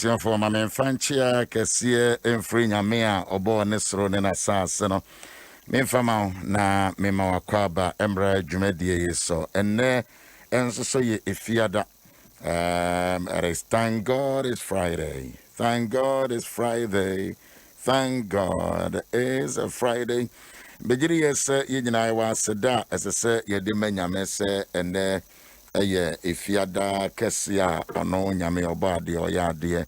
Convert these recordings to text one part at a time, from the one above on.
Abusian for my man Franchia, Cassia, and Free Yamea, or born Nesro, and Assassin. Mefama na mema wakwaba embra dwumadie so enne enso so ye efiada it is thank God it's Friday. Thank God it's Friday. Thank God it's a Friday. Begiri yes ye nyina wa seda asese ye de manyame se enne eye efiada kesia ono nyame oba de oyade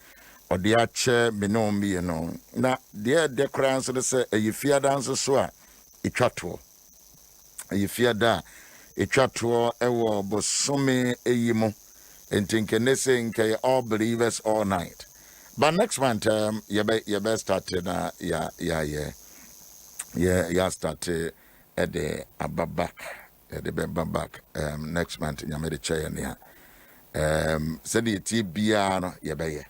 ode ache menomie no na de kran so se efiada nso so a Itwato. Yifiada itwato ewo bosome eyimo entinkenese nke all believers all night. But next month you be started na ya started at the ababak at the babak next month nyame de chair ne send the tibia no ye be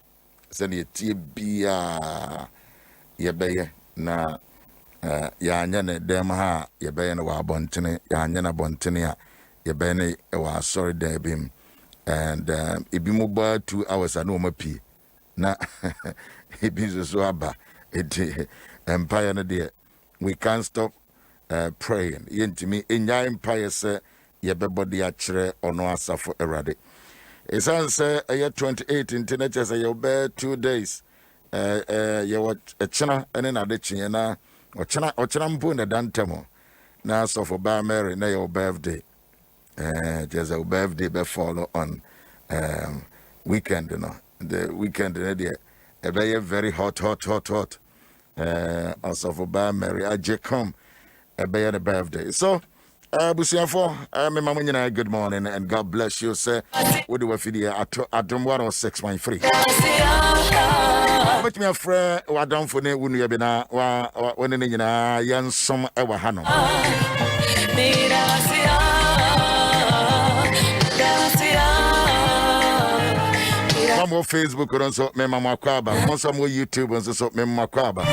send the tibia ye be na ya nyane dem ha ye be ne wa bontene ya nyana bontene a ye be ne wa sorry there bim and ibi mo ba 2 hours na o mapi na ibi so aba it empire no there we can't stop praying yentimi enya empire say ye be body a kire ono asafo erade esan say 28 internet say ye be 2 days ye what china ene na de chin na ochana mpo na dantemo na so for ba Mary na your birthday there's a birthday be follow on weekend you know the weekend there a very hot also for ba Mary aje come a be the birthday so busiafo me mama nyina good morning and God bless you sir we do afidi Adom 106.3 but me afre wadon fo ne wunu ye bi na wa woni ne nyina yansom e wa ha no mo Facebook on so me mama akwaba mo so mo YouTube on so me mama akwaba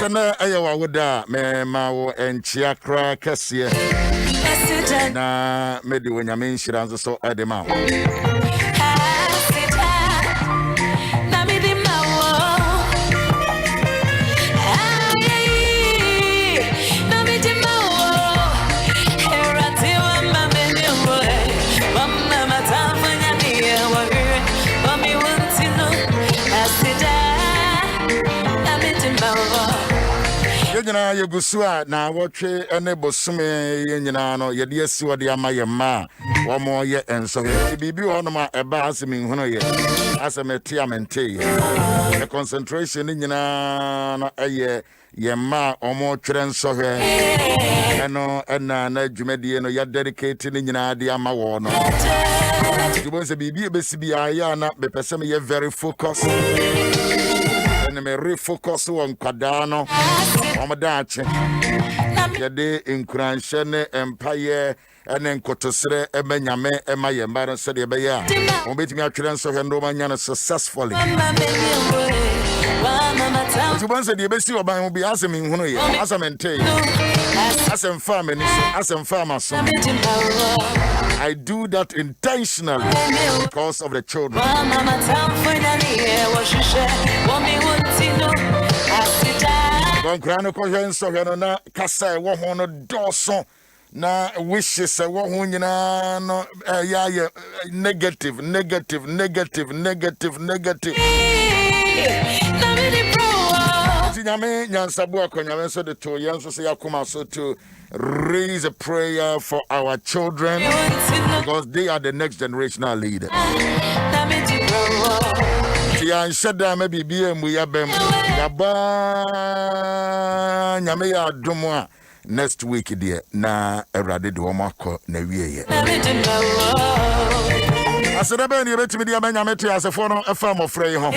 na ayawa woda me mawo enchia kra kase na medi wonyame nhira nso so edema nyina yegusua na wotwe ene bosume ye nyina no ye de asi wode amaye ma wo mo ye enso bibi ho no ma eba asemi hunu ye asemete amente ye the concentration nyina no eye ye ma omo twere nso hwe eno ena na dwumadie no ya dedicate ni nyina de ama wo no you say bibi ebesi bia ya na be person ye very focused and me refocus on kwadano omadache yede inkuranshe ne empire ene nkotosere emenyame emaye mbaro se de be ya obetimi atwere nso hwe ndo manya no successfully you want say de besi oban mo bi asem nhunu ye asamente asem farm ni asem farmer so I do that intentionally because of the children. Don grano kohen so na kasa wo ho no doso na wishes wo ho nyina no ya negative. Nyame nyansabu akonyame so de to yenso se yakoma so to raise a prayer for our children because they are the next generational leaders. Ya shada maybe BM we abem yaba nyame ya Adom a next week there na erade de wo makọ na wieye asedaba ni betimi dia nyame to asefo no efa mofre yi ho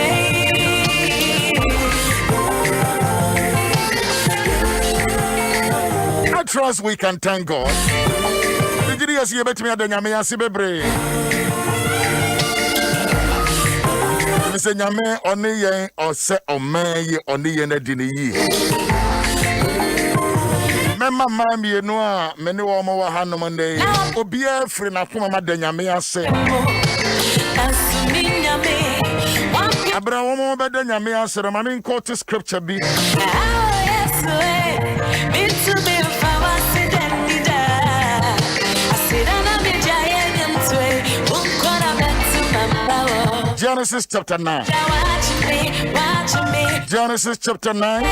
I trust we can thank God. Did you see betimi adanyame ase bebre say nyame oni yen or say oman oni yen adini yi. Mema mami enu a mene wo mo wa hanom ne obi afri na koma ma da nyame ase. Abra wo mo be da nyame ase ma me quote scripture bi. Genesis chapter 9. Genesis chapter 9.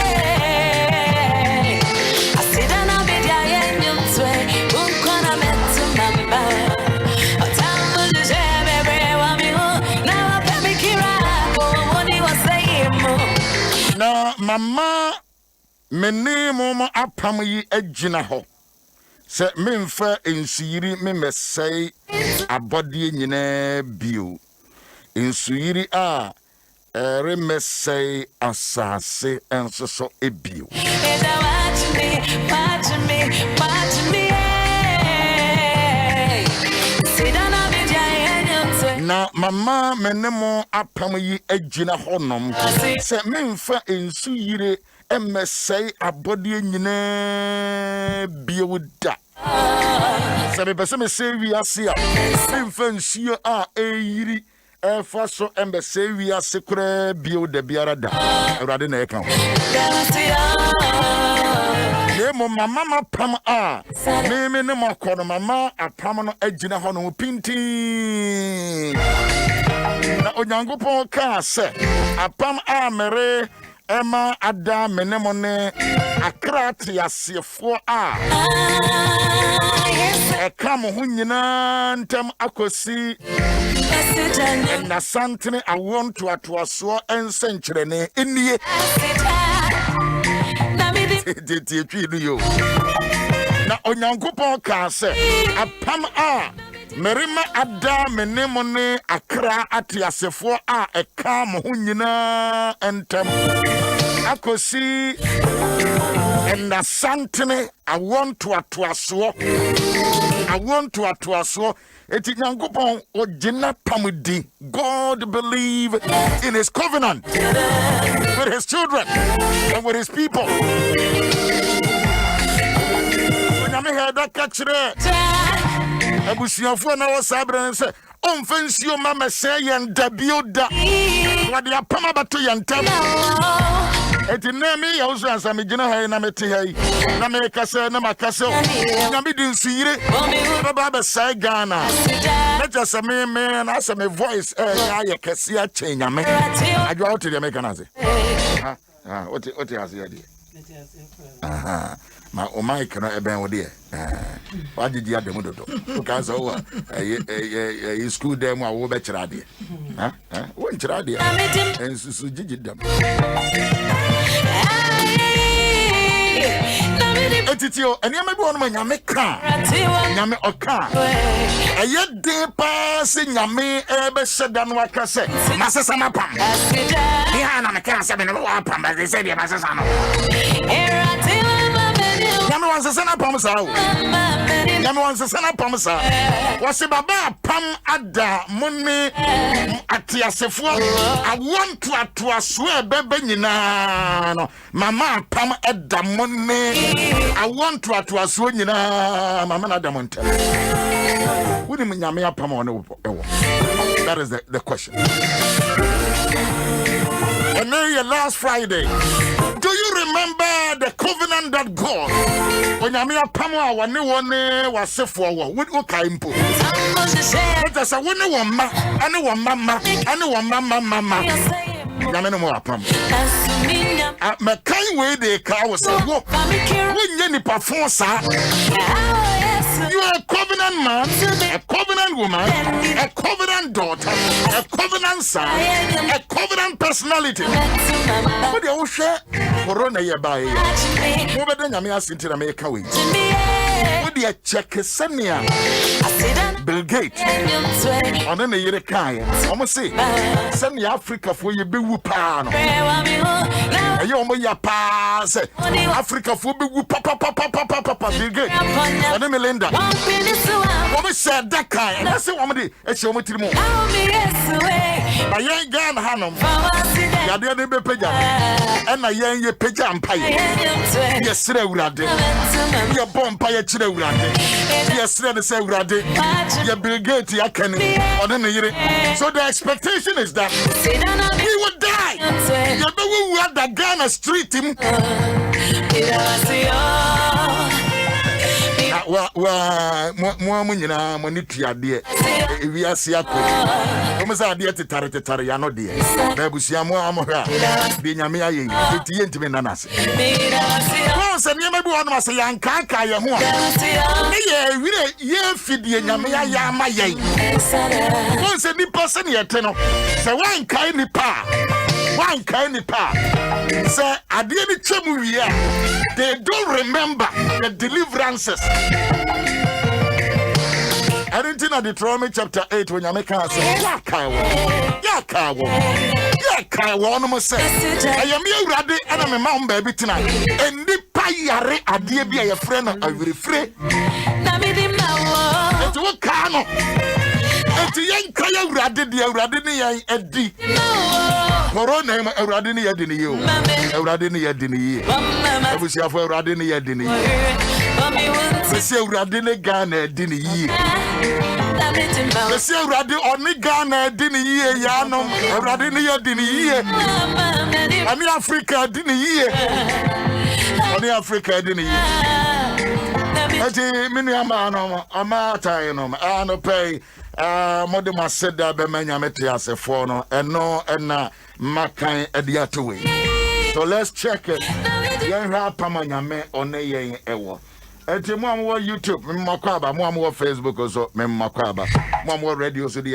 Now, mama, mene momo apam yi agina ho. Se memfa ensuyiri memesai abodie nyina bio. Ensuyiri a remesai asase ensoso ebio. Na mama menemo apam yi agina honom se memfa ensuyire emesai abodie nyina biuda se be se me se wiase a memfa nsuo a eyiri efa so emesai wiase kura biuda biara da awrade na eka ho Nemo mama pam a me ne makono mama apam no agina honom pinti na onyankopon ka se apam a mere ema ada menemo ne akrati asefo a eka mo ho nyina ntem akosi na santene awon to atoaso ensenkyerene enie na onyankopon ka se apam a merima ada menemo ne akra atiasefo a eka mo ho nyina entem akosi na santene awon to atoaso eti nyankopon ogina pamudi. God believe in his covenant with his children and with his people. Nyame heda kachire abusiafo na wo sabre se onfensio mama se yenda bioda wade apama bato yentam eti nemi ya Owusu-Ansah me gina ha na mete ha na me kase na makase nyame di nsuyire baba ba sai Ghana na just me na say me voice ya kase a chenyame adwa wote de me kana se wote ase ya de aha ma o mic no eben wo de wajiji ademu dodo because o school dem a wo be kira de wo kira de ensusu jiji dem etitio eniam bi wonu nyame ka nyame oka eye de pa se nyame be sheda no aka se masesa mapam ya na me ka se be no apam be se de masesa no Yami wansesana pamsa o. Yami wansesana pamsa. Wasi baba pam ada muni atiasefo awon to atoaso ebebe nyina no. Mama pam ada muni awon to atoaso nyina mama na ada monte. Wudi nyame apam ono ewo. That is the question. And then last Friday, do you remember the covenant that God when Yami Pama wone wasefo wo with okaimpo? Let us say one ma and one mama and one mama. Yami no more apam. Me kai we de ka wo say wo nye ni perform sa. You are a covenant man, a covenant woman, a covenant daughter, a covenant son, a covenant personality. But the ocean, Corona by over the Yamia Sinti America. With the check Senia, Bill Gates on the year Kaya. Almost say, send the Africa for you be whoopano. You know your pass Africa for be whoop papa Bill Gates. And then Melinda. What said that kind? I said, woman, it's your motive. My young gun, Hanum. Yadia be Peja. And my young Peja and Pay. Yes, your bomb pie children. Yes, let us say, your Bill Gates, your Kenny. So the expectation is that he would die. You know who had the Ghana street him. Muamuna Monitia dear. We are Siaco. Almost are dear to Taritariano dear. Babusiamo Amora. Binyamia, the intimate nanas. Once and never one was a young kaka. Yeah, we feed the Yamia Yama. Once any person here, Tenno. So one kindly pa. One kindly pa. Sir, I didn't tell you. They don't remember the deliverances. I didn't know Deuteronomy chapter 8 when you make us say, Yakawo, no more say. I am here ready and I'm a mom baby tonight. And the payare a dear be a friend of every free. And to what cano? And to young Kaya Raddy, dear Radini, and D. Corona, Radini, Adini, you. Radini, Adini. I wish you have Radini, Adini. The same Radini Ghana, Dini. The same Radi only Ghana, Dini, Yanum, Radini, Dini. I mean, Africa, Dini. Only Africa, Dini. Miniamano, Amata, I no pay. Modema said that Bemania Metias a phono, and no, and Makai Ediatui. So let's check it. Young Rapamania me on a ewa. And more YouTube, Makwaba, more Facebook, also, Makwaba, more radio, so the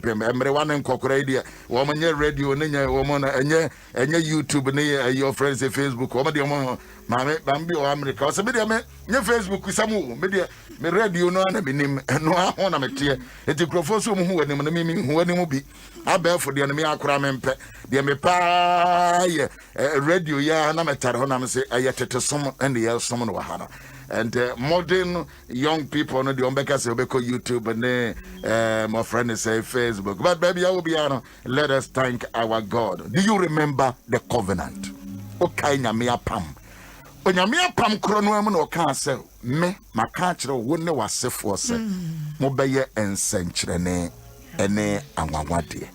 pim, everyone in Cocoradia, woman, your radio, and your woman, and your YouTube, and your friends at Facebook, or the woman, Mammy, Bambi, or America, so media, your Facebook with some media, me radio, no, and no, I want to make it. It's a professor who and me who will be. I bear for the enemy, I cram and pet the me radio, ya, and I'm a taron, say, I yet to some and the else, someone wahana. And modern young people no the Ombeka say Obeko YouTube and my friend say Facebook. But baby, I will be honest. Let us thank our God. Do you remember the covenant? Okay, nyamia pam. Onyamia pam krono no kan say me maka kire wo ne wasefo say mo beye ensenkyere ne ene anwawade.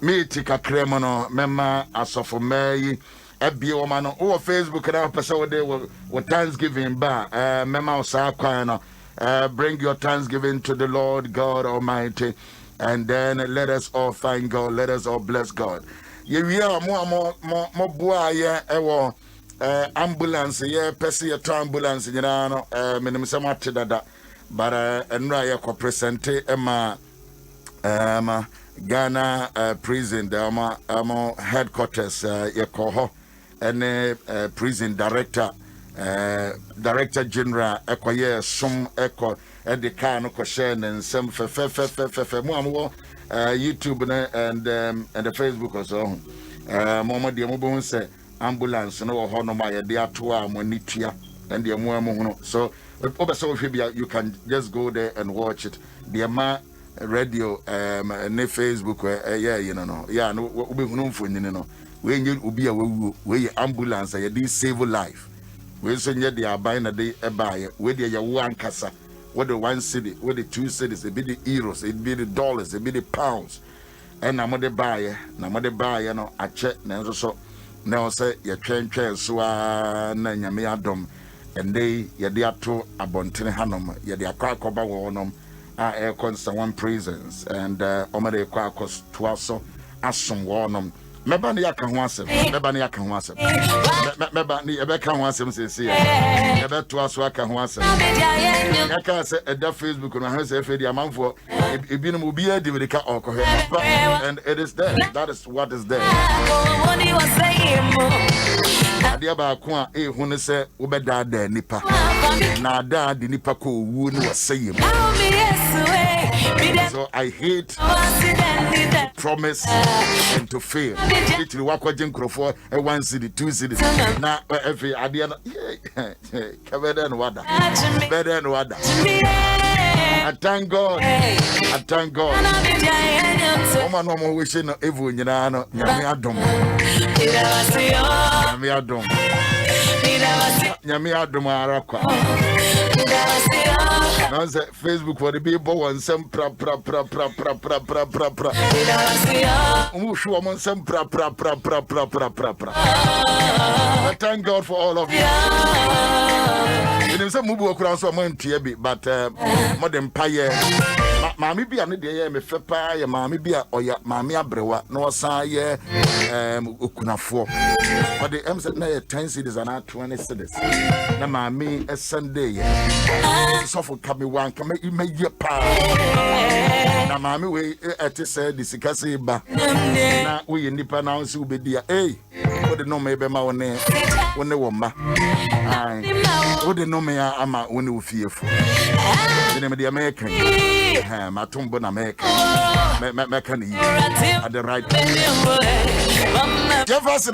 Me tika kremo no mema asofo mai Ebie woman on Facebook and our person with Thanksgiving bar. Mema Osakwana. Bring your Thanksgiving to the Lord God Almighty. And then let us all thank God. Let us all bless God. Yeah, we are more boy, yeah, ambulance, yeah, Pessi ambulance, you know, minimum dada. But and I present Emma Ghana prison, the headquarters, Yakoho. And prison director general ekoye some eko and the car no question and some YouTube and the Facebook also mama de mo say ambulance no ho no my de ato a monitua and the mo so you can just go there and watch it the radio ne Facebook yeah you know yeah no we hunu mfoni no when you be a way ambulance, you did save life. We so near the abina day a buyer, whether you one casa, whether 1 city, whether 2 cities, it be the euros, it be the dollars, it be the pounds. And I'm the buyer, no, I check, now so now say your train so Nanya Adom, and they, ya two abontin hanum, ya the Aquacoba warnum, air constant 1 prisons, and Omade Quacos 12 so as some warnum. Meba ni aka ho asem meba ni aka ho asem meba ni ebe ka ho asem sesi ebe to aso aka ho asem aka say eda Facebook no ha say efe di amanfo ebi no obi adi we ka okohe and it is there. That is what is there. Adia ba ko a hu ne say wo beda da nipa na da di nipa ko wu ni waseyem So I hate to promise and to fail. Literally, what watching for a 1 city, 2 cities. Now, every idea, better than what? Better than what? I thank God. I thank God. Woman, no more wishing evil, you know, Adom. Nyame Adom Arakwa. Now say Facebook for the people want some pra. Who show them some pra. I thank God for all of you. Some move across a month, but modern pie. Mammy be an idea, me fepa, ya mammy be a or ya mammy abrewa, no say, Ukunafo. But the M's at 10 cities and not 20 cities. Na mammy a Sunday, so for come one, come you make your power. Na mammy way at the said, this is ba. Now we in the pronounce will be dear, eh? What the no maybe my name when the woman. What the no may ama when you fearful. The name of the American. Matumbo American. Mechanic at the right time. Jefferson,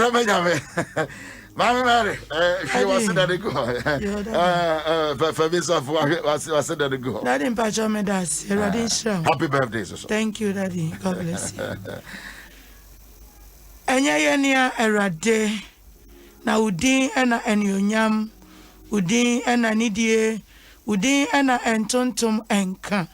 Mammy Mary, she was that go. For this of was that go. Daddy in Pajamas, happy birthday. Thank you, Daddy. God bless you. Enya erade na udin ena enyonyam udin ena nidie udin ena entontom enka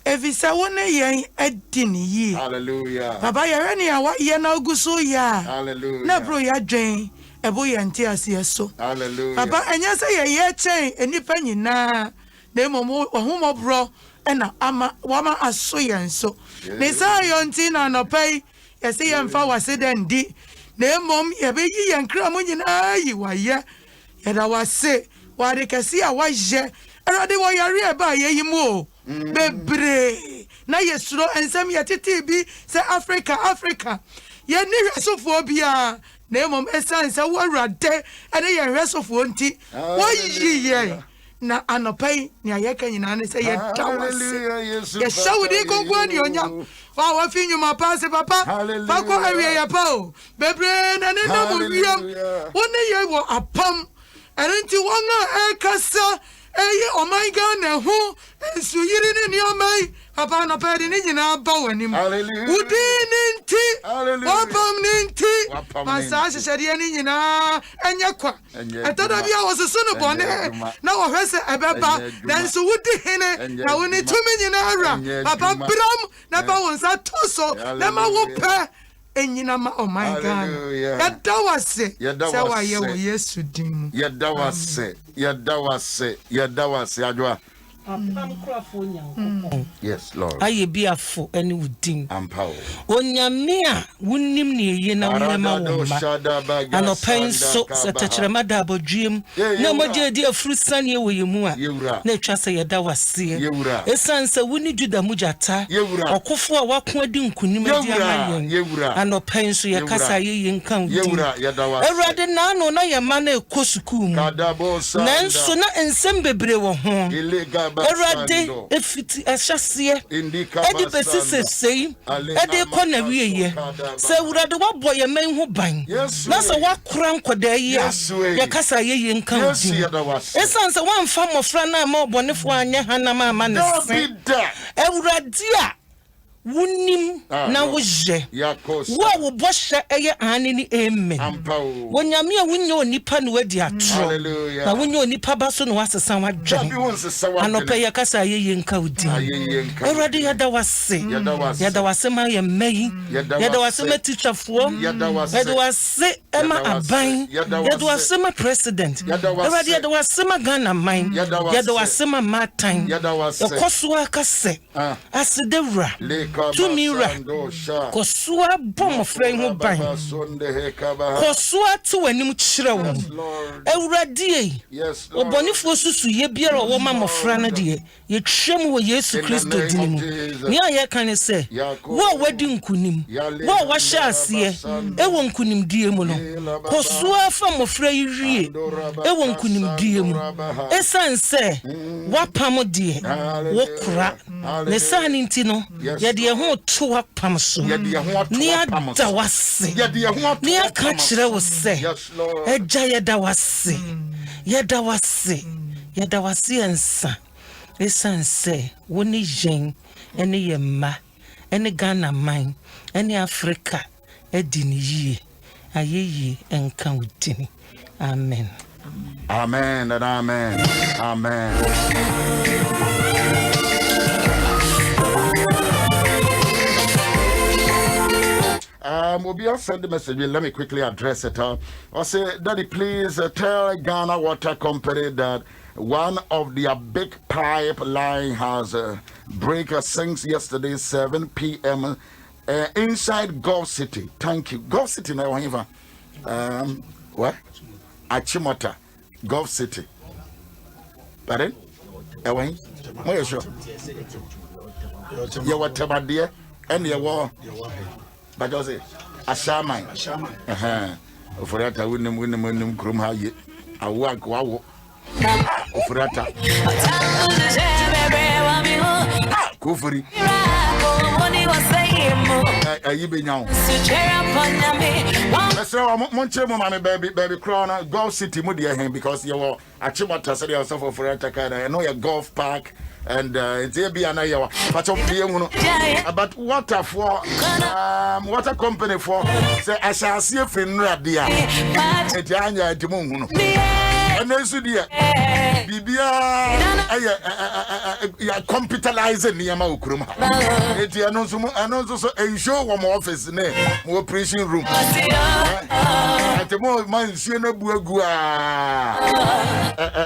evisa wona yen edin yi. Hallelujah. Baba yare ni awa ye na oguso ya. Hallelujah. Na bro ya dwen ebo ye nti ase so. Hallelujah. Baba enya se ye chen enipa nyina na momo ohumo bro ena ama wama aso yen so. Ne sa yo nti na no pai ye se ye mfa wase den di na mom ye be yi yen kra mo nyina yi wa ye da wase wa de kesi a wa je erade wo yare e ba ye yi mu bebre na yesuro ensem ye tete bi se Africa ye ni hwesofo bia na mom esan se wo awrade ene ye hwesofo nti wo yi ye na anopai ni ayeka nyina ne se ye dawase ye shawudi gogo ni onya wa finyu mapase papa bako awie ya pa bebre na ne na mo wiam woni ye wo apam enti wona ekasa eye omaiga na hu ensu yiri ni omai papa no pedi ni nyina ba wanim udini nti wapam ni nti masa hyehyede ni nyina enye kwa etada bia wososo no bone na wo hwese ebeba dan so wudi hene na woni tumi nyina ara papa bram na ba wonsa toso na ma wo pe enyina ma oh my God yadawase sawa ye wo Yesu dimu yadawase adwa. Yes, Lord. Aye be a fo any wudin. Ampower. Onyamia wunim ni ye na wema woma. Ano pen so satachrema da bodwiem. Na moje di afrusan ye wo yemu a. Na etwa se ye da wase. Esan se wuni juda mujata. Okofo a wako adi nkunim adi amayen. Ano pen so ye kasa ye nkan wudin. Erade na no na ye ma na ekosuku mu. Na nso na ensem bebre wo ho. Erade efiti ahyasie edi pesise sei edi kona wieye se urade waboye men ho ban na se wakora nkoda yi a ye kasa ye nkan odi esanse wamfa mofra na ma obonefo anya hanam ama ne se urade a wunim na woje wo bosha eye ane ni amen wonyame a wunye onipa ne wadi atro na wunye onipa baso no wasesa wadwan anope ye kasa ye nka odi erade yada wase ma ye mai yada wase ma teacherfo yada wase ema aban yada wase ma president erade yada wase ma Ghana man yada wase ma matan ekoso akase asedewra tumira kosua bom frɛ ho ban kosua to wanim kyerɛ wo awurade obonifo susu ye biara wo ma mofra no de ye twem wo Yesu Kristo dini mu ne aye kan sɛ wo wadi nkunim wo wa hye ase ewo nkunim die mu no kosua fa mofra yi wie ewo nkunim die mu esan sɛ wapam de wo kura ne san nti no ye de ho to wapam so ne ada wase ne aka kyerɛ wo sɛ agya ye da wase yeda wase ensa esan sɛ woni yen ene yemma ene Ghana man ene Africa edini yie ayeye enka udini amen and amen. We'll be send the message. Let me quickly address it. I'll say, Daddy, please tell Ghana Water Company that one of their big pipeline has breaker since yesterday 7 p.m. Inside Gulf City. Thank you. Gulf City now, what? Achimota, Gulf City. Pardon? Where you sure? You what about there? And you war. But does it? Ashaman. For that, I wouldn't crum how you. I work wow. For that, Kufuri. You be now. Baby crown, Gulf City, Mudia, because you were a Chimata, so yourself for a I know your golf park. And it's a be another but water for water company for say I shall see a friend radia Etianya Timun and then Sudia Bibia computerizing Yama Ukruma Etiano and also a show one office name more preaching room at the moment Monsignor Buagua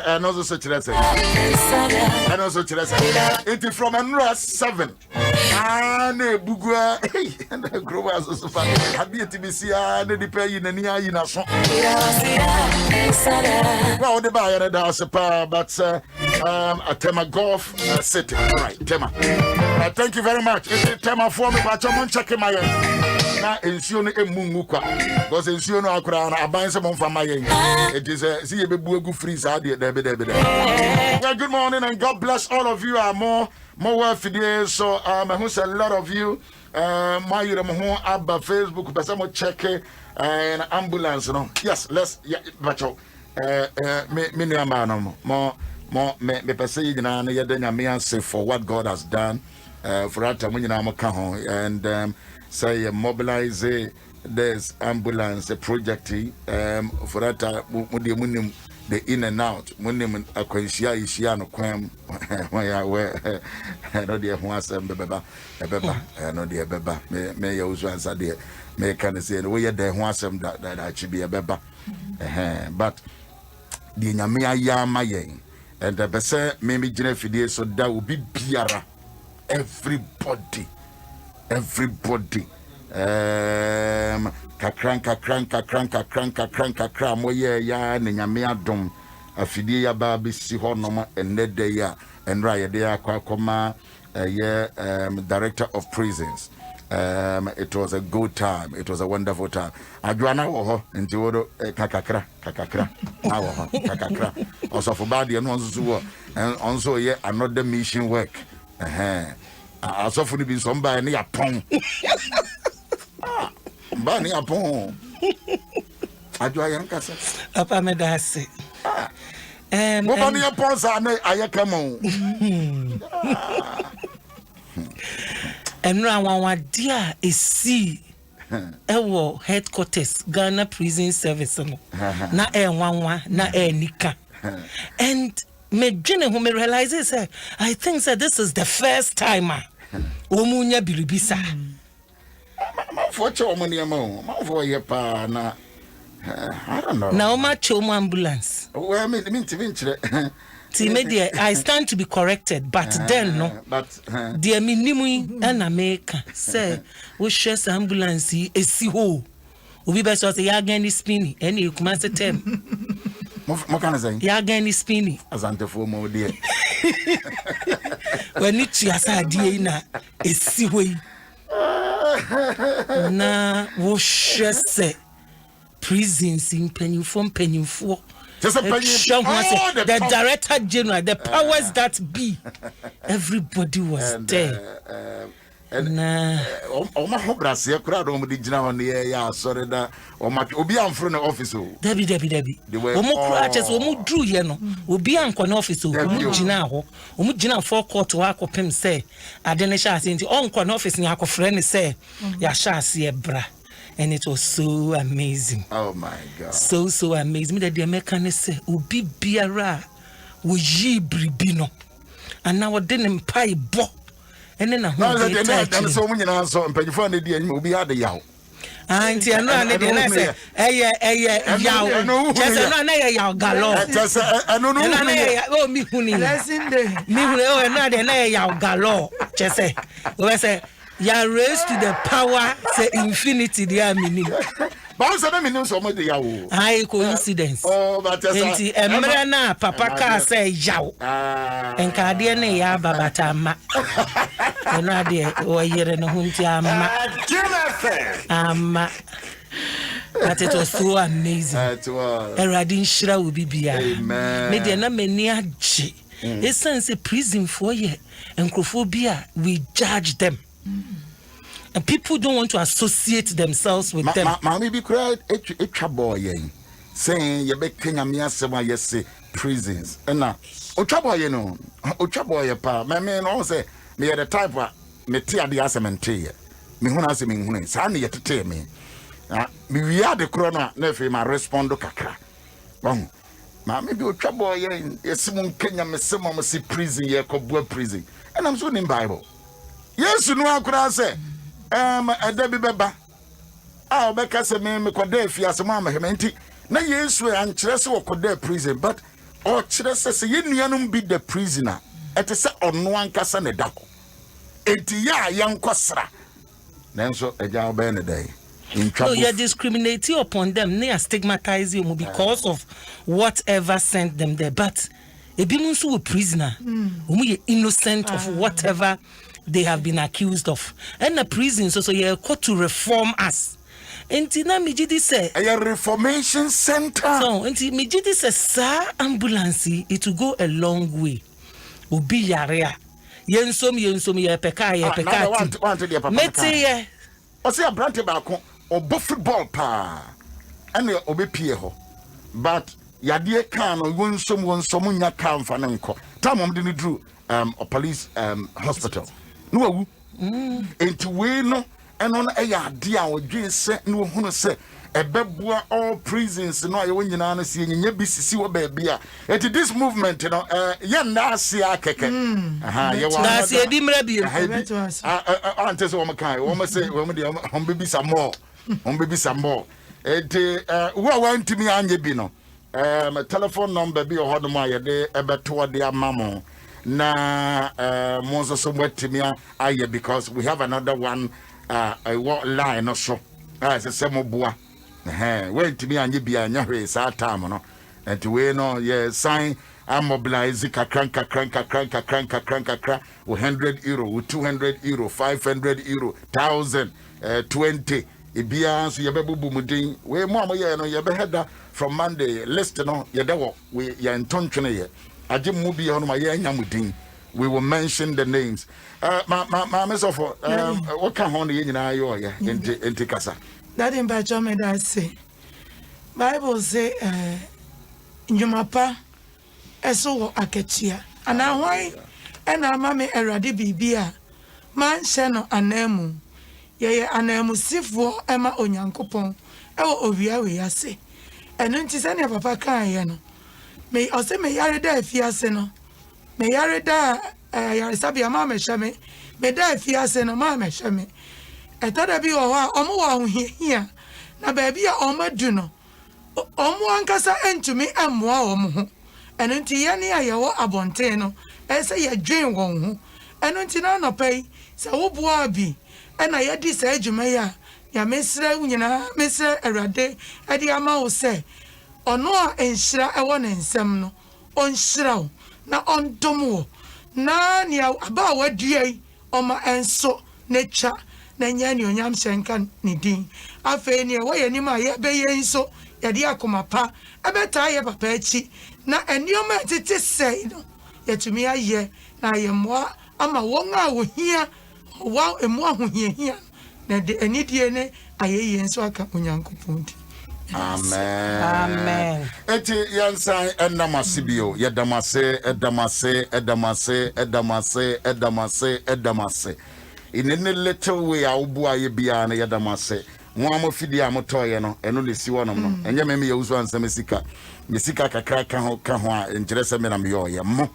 and also such as and also it is from Enra 7. And Bugua, and the Grover also happy to be seen. The pay in the near in a song. Well, the buyer does a power, but a Tema Golf City. Right, Tema. Thank you very much. It's a Tema for me, but I'm checking my now ensure a munguka because ensure no crown a bind some from my it is a see a big freeze out there. Well, good morning and God bless all of you. Are more worth today. So I a lot of you my abba Facebook but some check an ambulance no yes let's but me more me per se na na yedenya me say for what God has done for that when you know and say mobilize there's ambulance a project for that munim the in and out munim akwanhia ihia no kwam where no dey ho asem beba no dey beba me ya Owusu-Ansah dey me can say no we dey ho asem that achibi beba but the nyame ayama yen and the bese me gina fidie so that will be biara everybody kakranka moye ya ne nyame adom afidie ya ba be si ho no enede ya enra ye de akwa director of prisons. It was a good time. It was a wonderful time. Adwana wo ho nti wodo kakakra na wo ho kakakra also for bad no nso wo also ye another mission work also for be somebody na yapon ba na yapon adwa yanka se papa me da se mo ba na yapon sa na ayeka mo enra wanwade a esi ewo headquarters Ghana Prison Service no na enwanwa na enika and me dwene ho me realize say I think that this is the first time omunya bilibisa ma for cho mo ne ma for ye pa na I don't know na o ma cho mo ambulance well me Media, I stand to be corrected, but then no. Dear minimum and America say we share ambulance is ho. We best was a yagani spinny, and you come as a term. Yagani spinny as antiform, dear. When it's your idea, is see way. Na we share say prisons in penny for. Just a the director general, the powers that be, everybody was there. Nah. My hobras here, crowd on the general on the air, sorry that or my Obi am from the office. Debbie. Crutches, drew yeno, Obi am con office, Mujina 4 court to Aqua Pim say, I didn't shall see on con office in Aqua friend say, ya shall see a bra. And it was so amazing. Oh my God. So amazing. Me that the Americans say, Ubi biara, uji bribino. And now I didn't pay bo. And then I am so many answers and pay for the day and Ubi had the yaw. Auntie, I know, and then I say, yaw. Just another yaw galore. Just another oh, me huni. Me huni, another yaw galore. Just say, ya raised to the power say infinity there meaning. But so meaning so much yawo. High coincidence. Oh, but enti emre na papa ka say yawo. Enka de na ya babata ma. Eno de o yere no hunti ama. Ama. But it was so amazing. It was. Eradin shira will be bia. Amen. Me de na mani age. Essence prison for ye. Encrophobia, we judge them. And people don't want to associate themselves with them. Mammy be cried a boy saying you be Kenya Miasema yes prisons. And now Ochaboy, you know, Ochaboy pa, my man also me at the type of me tear the assemblea. Me who has me Sandy yet to tell me. Me we are the corona, never my respond to Kakra. Wrong. Mammy be Ochaboy, yes, Kenya Messima see prison, ye cobweb prison. And I'm so in Bible. Yes, you know how could I say? A Debbie Beba. I'll make us a man, Codefi as a mamma, Hementi. Na yes, we and Chesso Code prison, but or Chesso, you be the prisoner at a set on one casa and a duck. 80 young Cosra. Then so a job day. So you're discriminating upon them, they are stigmatizing you because of whatever sent them there. But a bimunsu a prisoner, we innocent of whatever they have been accused of. And the prison, so you're called to reform us. And Tina Mijidi say a reformation center. So and Mijidi says, sir, ambulance, it will go a long way. Ubi yarea. Yensom ye peka. Mete or say a branch back or buff football pa. And the obe pieho. But Yadia can or won someone can fananko. Tamam didn't drew a police hospital. No, into we no, and on a dear or Jay said, no, who say a bebwa all prisons, no, I win an see in your BCC or baby. At this movement, you know, Nasi Akeke. Aha, you want to dimrabi. I tell you, Omakai, almost say, on baby some more, on baby some more. Who want to me on your bino? A telephone number be a Hodamaya de Ebetua de Mammo. Na Monzo somewhere to me aye because we have another one a line or so as a semo went to me and you be a nyare sa time no and to we no yeah sign I'm mobilizing cranka 100 euro with 200 euro 500 euro 1000 20 ibia so ye bebubu mudin we mo ye no ye be header from Monday list no ye dewo we ye ntontwene ye we will mention the names. What can hold the in Casa? That in Bajame that say Bible say Njumapa Eso Aketia. And now why and our mammy eradi bibia man sheno anemu ye anemu sifo Emma Onyankopon ovia we say. And until any papa can me I say me yare da fiase no me yare da yare sabi ama me hweme me da fiase no ma me hweme etada bi o ha omo wa hia na ba bia omo du no omo ankasa entumi ammoa omo ho ɛno nti yɛne a yɛwɔ abɔnten no ɛsɛ yɛdwen wɔn ho ɛno nti na anɔpa yi sɛ woboa bi ɛna yɛdi saa adwuma yi a yɛmesrɛ wo nyinaa mesrɛ Awurade ɛde ama wo sɛ ɔno a nhyira ɛwɔ ne nsɛm no ɔnhyira wo na ɔndom wo na nea aba a wadua yi ɔma ɛnso n'atwa na nyɛ ne onyam hyɛnka ne din afei nea wɔyɛ anim a yɛbɛyɛ nso yɛde akoma pa ɛbɛtaa yɛ papa akyi na nneɛma a ɛtete sɛe no yɛtumi ayɛ na yɛmmoa ama wɔn a wɔhia wɔn emu ahohiahia na de anidie ne ayɛyie nso aka Onyankopɔn di. Amen. Eti yansan endamase bio yedamase in any little way awbo aye bia na yedamase mo amofidi amotoye no eno le si wonom no enye me Yaw Owusu-Ansah mesika kakra ka ho a enkyere se me na me yoye mo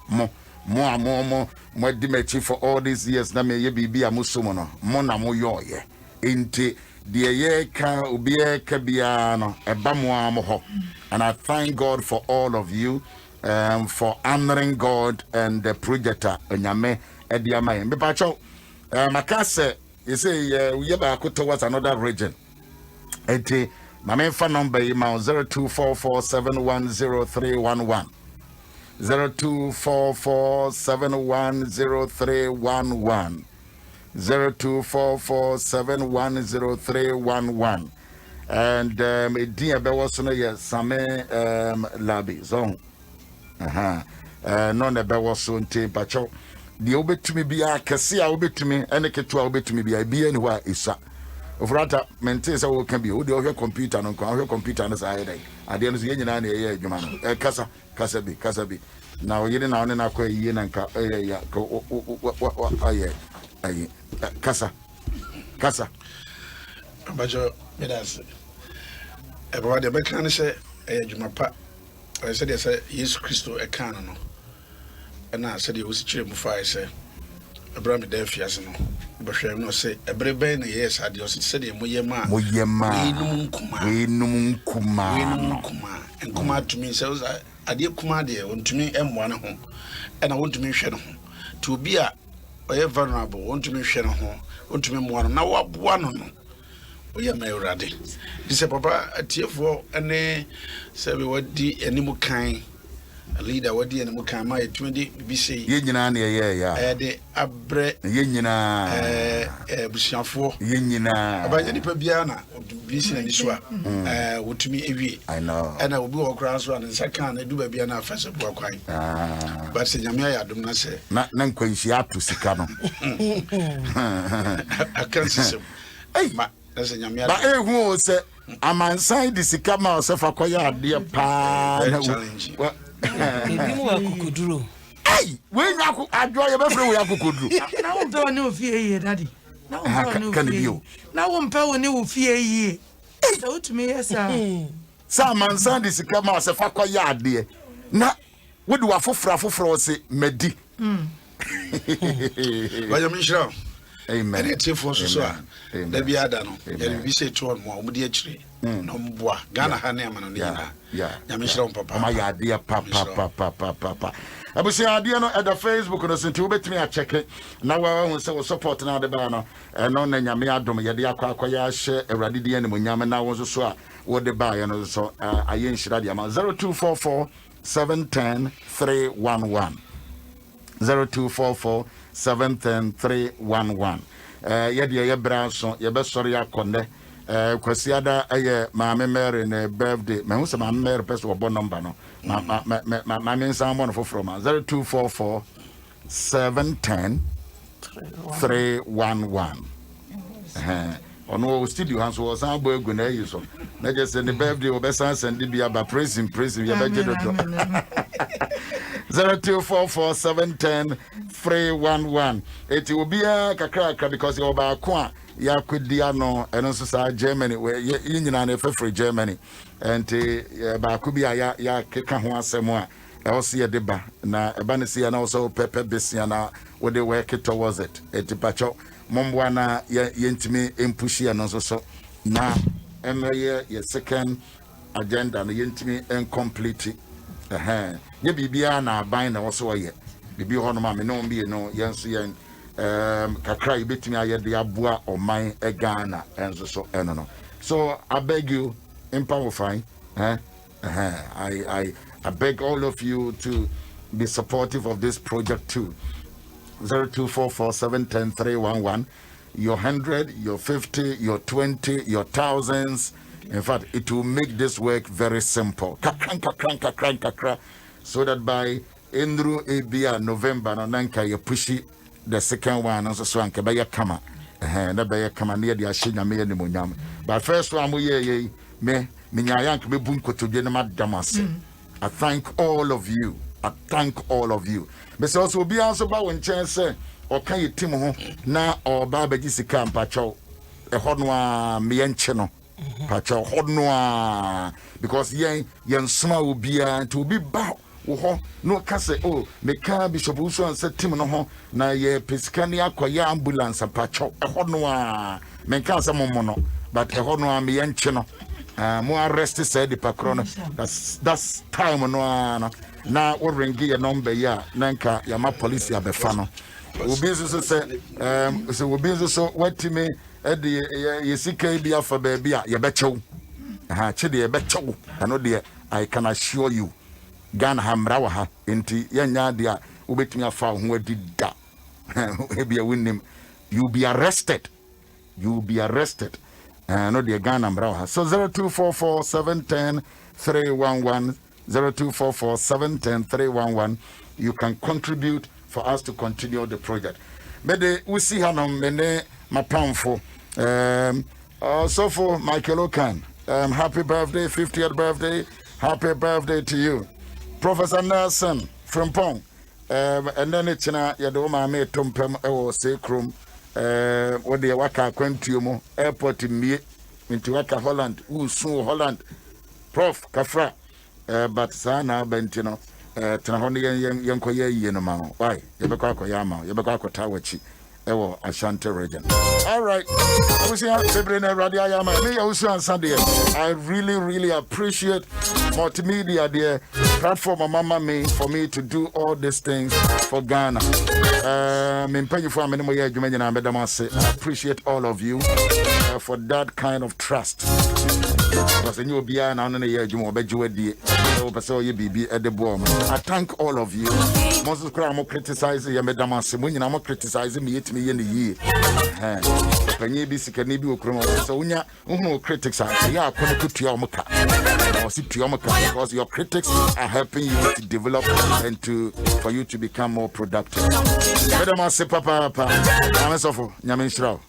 di mechi for all these years na me ye bibia musomo no mo na mo yoye enti the ye ka ubie ka bia no eba mo ho. And I thank God for all of you for honoring God and the projector onyame ediama me pacho makase you say we ba towards another region enti my main phone number is 0244710311 0244710311 0244710311 and dear bewasono ye same labi zone no ne bewaso nti pacho de obetumi bia kese a obetumi ene keto a obetumi bia ni wa isa ofrata mente se wo kan bi o de ohwe computer no kan ohwe computer no sa ayedai ade no so ye nyina na ye adwuma no kasa bi na o yire na one na kwa yiye na nka ya aye kasa abajo medas eba de bekan se adwuma pa se de se Yesu Kristo ekan no na se de osi kire mu fa se Abraham de fiase no behwem no se ebrebe na yes ade osi se de moyema enum nkuma tumi se ade kuma de ontumi emmoa ne ho na wontumi hwe ne ho to obi a oye vulnerable wontumi hwe ne ho wontumi mmoa no na waboa no no oye ma Awurade dise papa atiefo ene se be wadi enimu kan a leader wadi enimu kan ma etumi di bi sei ye nyina na ye ya de abre ye nyina busiafo ye nyina abaje nipa bia na bi si na ni so a wotumi ewie I know ena obi wo kra so an second na du ba bia na afase bo akwan but se nyame ya dum na se na nkwanshi ato sika no akan system ma nase nyame ya ba ehu se amansan di sika ma osefa koya ade pa na ebi mu akukuduro we nyaku adwo ye befre we akukuduro na wo mpe ne ofie yie daddy na wo mpe ne ofie na wo mpe wo ne ofie yie so utumi yesa sa mansan di sika ma osefa koya ade na wo di wafofra se medi ba ya minshira amen ene tifo so a da bia da no ya bi se to on mo mudi akire no mboa Ghana ha na amano ne nyina ya minshira papa ma ya ade papa abusi ade no at the Facebook no sinti obetimi a check na wa hu se wo support na ade ba no no na nyame adom ye de akwa hye Awurade de anim nyame na wo so a wo de ba ye no so aye nshira de ama 0244 710 311 0244 710 311 yede ye branso ye be sori akonde kwasiada aye maame Mary ne birthday me hu se maame Mary person wo number no ma mensan mo no foforo ma 0244 710 311 ono studio hanso wo san bo egu na yi so na je se ne birthday wo be san send bia ba praise him ye be je do 0244 710 311 eti obia kakra because you ba ko a ya kwadia no eno so sa Germany we nyina na fefre Germany enti ba ko bia ya keka ho asemo a e wo se ye de ba na e ba ne se ya na wo so pepe besia na wo de work towards it eti pacho momboa na yentimi empushi ya no so na emeye ye second agenda na yentimi incomplete ye bibia na ban na wo so ye bibi ho no ma me no bi no yenso yen kakra ibetimi ayede aboa oman Ghana enso so eno no. So I beg you, empower fine. I beg all of you to be supportive of this project too. 0244710311. Your 100, your 50, your 20, your thousands. In fact, it will make this work very simple. So that by Endru Abia November, Nanka, you push it, the second one, and so on, Kabaya Kama. Near the Ashina me and Munyam. But first one, me, Minyayank, me bunko to Genema Damasi. I thank all of you. I thank all of you. But also be also about when chance or can you Timo na or Baba Jessica Pacho a Hodnoa Miencheno Pacho Hodnoa because yen small will be to be bow. No case me ka Bishop Owusu-Ansah Timo na ye Piscania Koya ambulance a Pacho a Hodnoa men cancer mono but a Hodnoa Miencheno. More arrested said the Pacron. That's time no. Now we ring your number ya nanka yama police ya befano. We be so say so we be so what me e de yesika bia for baby ya becho. Chide ye becho. Ano de I can assure you Ghana hamra wa ha enti yanya de a ubetimi afa ho adi da. E bia winnim you be arrested. You be arrested. No de Ghana hamra ha. So 0244710311 0244710311. You can contribute for us to continue the project. Mede we see hanom mene mapamfo also for Michael Okan. Happy birthday, 50th birthday. Happy birthday to you. Professor Nelson from Pong. And then it's na yadoma me tompem ewo sekrum what the waka kwentiomo airport in into waka Holland. Soon Holland. Prof Kafra. But sana bentino tenahoni yenkoye yeno ma why yebekwa akoyama yebekwa akotawachi ewo Ashanti region. All right, we see Bebrene Radio Yama me Owusu-Ansah there. I really appreciate MultiMedia there platform mama me for me to do all these things for Ghana. I appreciate all of you for that kind of trust. Because you will be an honorary year, you will be I thank all of you. Most of them criticizing you, Madam Simun, I'm criticizing me in the year. When you be sick and you so when you critics are, yeah, put your mocha or sit to your mocha because your critics are helping you to develop and for you to become more productive. Madam Papa, I'm so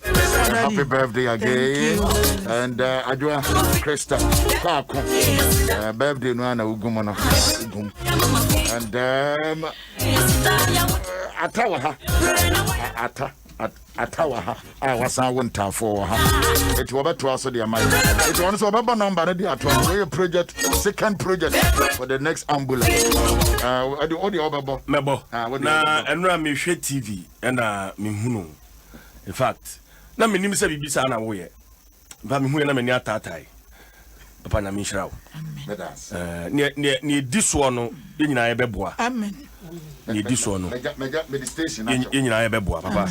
happy birthday again. And Adwa Krista birthday no na ugumano and atawa I was a winter for her. It was about to also the amount. It was about number the project, second project for the next ambulance. I do all the other mebo na enra me hwe TV and me hunu. In fact na me nim se bibisa na wo ye ba me hu na me ni atatai papa na me nhyirawo ne di so no ye nyina ye beboa amen ne di so no me meditation ye nyina ye beboa papa